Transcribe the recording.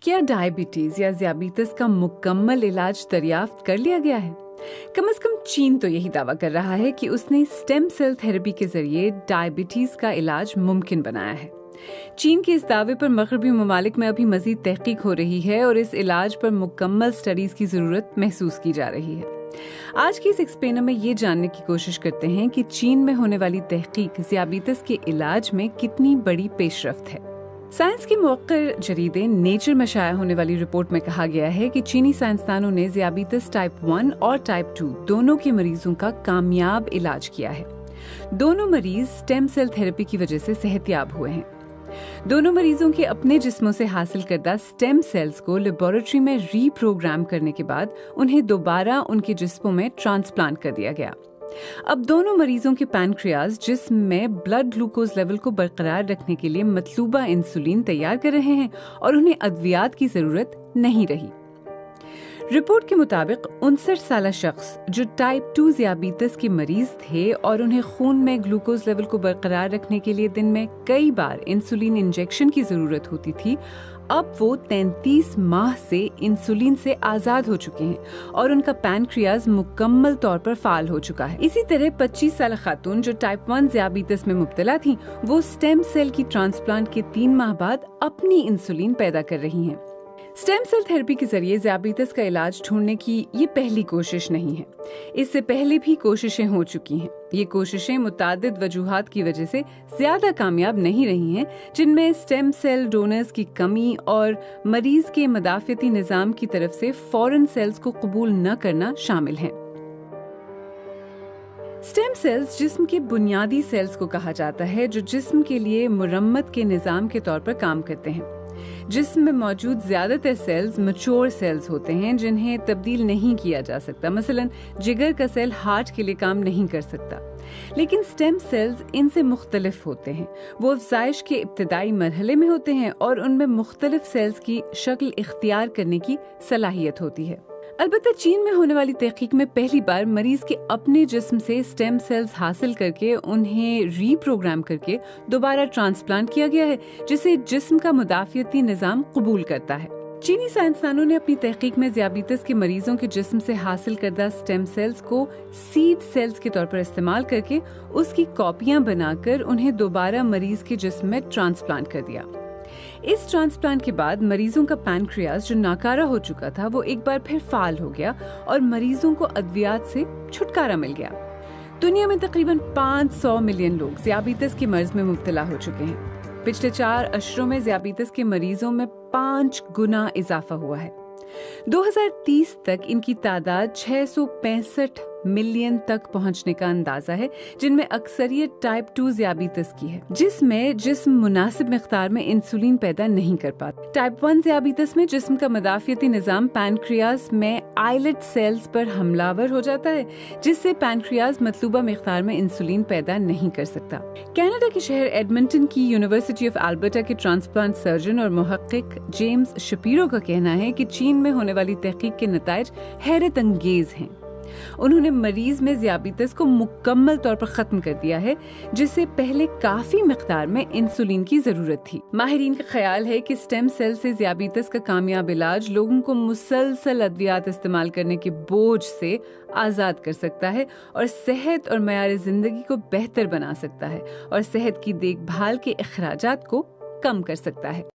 क्या डायबिटीज या ज़ियाबीतस का मुकम्मल इलाज दरियाफ्त कर लिया गया है? कम से कम चीन तो यही दावा कर रहा है कि उसने स्टेम सेल थेरेपी के जरिए डायबिटीज का इलाज मुमकिन बनाया है। चीन के इस दावे पर मगरबी ममालिक में अभी मजीद तहकीक हो रही है और इस इलाज पर मुकम्मल स्टडीज की जरूरत महसूस की जा रही है। आज की इस एक्सप्लेनर में ये जानने की कोशिश करते हैं कि चीन में होने वाली तहकीक ज़ियाबीतस के इलाज में कितनी बड़ी पेशरफ्त है। साइंस के मुवक्किर जरीदे नेचर में शाया होने वाली रिपोर्ट में कहा गया है कि चीनी साइंसदानों ने ज़ियाबीतस टाइप 1 और टाइप 2 दोनों के मरीजों का कामयाब इलाज किया है। दोनों मरीज स्टेम सेल थेरेपी की वजह से सेहतयाब हुए हैं। दोनों मरीजों के अपने जिस्मों से हासिल करदा स्टेम सेल्स को लेबोरेटरी में रीप्रोग्राम करने के बाद उन्हें दोबारा उनके जिस्मों में ट्रांसप्लांट कर दिया गया। अब दोनों मरीजों के पैनक्रियाज जिस्म में ब्लड ग्लूकोज लेवल को बरकरार रखने के लिए मतलूबा इंसुलिन तैयार कर रहे हैं और उन्हें अद्वियात की जरूरत नहीं रही। रिपोर्ट के मुताबिक 59 साला शख्स जो टाइप 2 ज़ियाबीतस के मरीज थे और उन्हें खून में ग्लूकोज लेवल को बरकरार रखने के लिए दिन में कई बार इंसुलिन इंजेक्शन की जरूरत होती थी, अब वो 33 माह से इंसुलिन से आजाद हो चुके हैं और उनका पैनक्रियाज मुकम्मल तौर पर फाल हो चुका है। इसी तरह 25 साल खातून जो टाइप 1 ज़ियाबीतस में मुब्तला थीं, वो स्टेम सेल की ट्रांसप्लांट के 3 माह बाद अपनी इंसुलिन पैदा कर रही हैं। स्टेम सेल थेरेपी के जरिए ज़ियाबीतस का इलाज ढूंढने की ये पहली कोशिश नहीं है। इससे पहले भी कोशिशें हो चुकी हैं। ये कोशिशें मुतादिद वजूहात की वजह से ज्यादा कामयाब नहीं रही हैं, जिनमें स्टेम सेल डोनर्स की कमी और मरीज के मदाफियती निज़ाम की तरफ से फौरन सेल्स को कबूल न करना शामिल है। स्टेम सेल्स जिस्म के बुनियादी सेल्स को कहा जाता है, जो जिस्म के लिए मुरम्मत के निज़ाम के तौर पर काम करते हैं। जिस्म में मौजूद ज्यादातर सेल्स मैच्योर सेल्स होते हैं जिन्हें तब्दील नहीं किया जा सकता। मसलन जिगर का सेल हार्ट के लिए काम नहीं कर सकता, लेकिन स्टेम सेल्स इनसे मुख्तलिफ होते हैं। वो अफ़ज़ाइश के इब्तिदाई मरहले में होते हैं और उनमें मुख्तलिफ सेल्स की शक्ल इख्तियार करने की सलाहियत होती है। अलबत्ता चीन में होने वाली तहकीक में पहली बार मरीज के अपने जिस्म से स्टेम सेल्स हासिल करके उन्हें रीप्रोग्राम करके दोबारा ट्रांसप्लांट किया गया है, जिसे जिस्म का मुदाफियती निज़ाम कबूल करता है। चीनी साइंसदानों ने अपनी तहकीक में ज़ियाबीतस के मरीजों के जिस्म से हासिल करदा स्टेम सेल्स को सीड सेल्स के तौर पर इस्तेमाल करके उसकी कॉपियां बनाकर उन्हें दोबारा मरीज के जिस्म में ट्रांसप्लांट कर दिया। इस ट्रांसप्लांट के बाद मरीजों का पैनक्रियाज जो नाकारा हो चुका था, वो एक बार फिर फाल हो गया और मरीजों को अद्वियात से छुटकारा मिल गया। दुनिया में तकरीबन 500 मिलियन लोग ज़ियाबीतस के मर्ज में मुब्तला हो चुके हैं। पिछले 4 अशरों में ज़ियाबीतस के मरीजों में 5 गुना इजाफा हुआ है। 2030 तक इनकी तादाद 665 मिलियन तक पहुंचने का अंदाजा है, जिनमें अक्सरियत टाइप 2 ज़ियाबीतस की है, जिसमें जिस्म मुनासिब मिक़दार में इंसुलिन पैदा नहीं कर पाता। टाइप 1 ज़ियाबीतस में जिस्म का मदाफियती निज़ाम पैनक्रियाज में आइलेट सेल्स पर हमलावर हो जाता है, जिससे पैनक्रियाज मतलूबा मिक़दार में इंसुलिन पैदा नहीं कर सकता। कनाडा के शहर एडमंटन की यूनिवर्सिटी ऑफ अल्बर्टा के ट्रांसप्लांट सर्जन और मुहक्किक जेम्स शपीरो का कहना है कि चीन में होने वाली तहकीक के नताइज हैरत अंगेज हैं। उन्होंने मरीज में ज़ियाबीतस को मुकम्मल तौर पर खत्म कर दिया है, जिससे पहले काफी मिकदार में इंसुलिन की जरूरत थी। माहिरीन का ख्याल है कि स्टेम सेल से ज़ियाबीतस का कामयाब इलाज लोगों को मुसलसल अद्वियात इस्तेमाल करने के बोझ से आजाद कर सकता है और सेहत और मयार जिंदगी को बेहतर बना सकता है और सेहत की देखभाल के अखराजात को कम कर सकता है।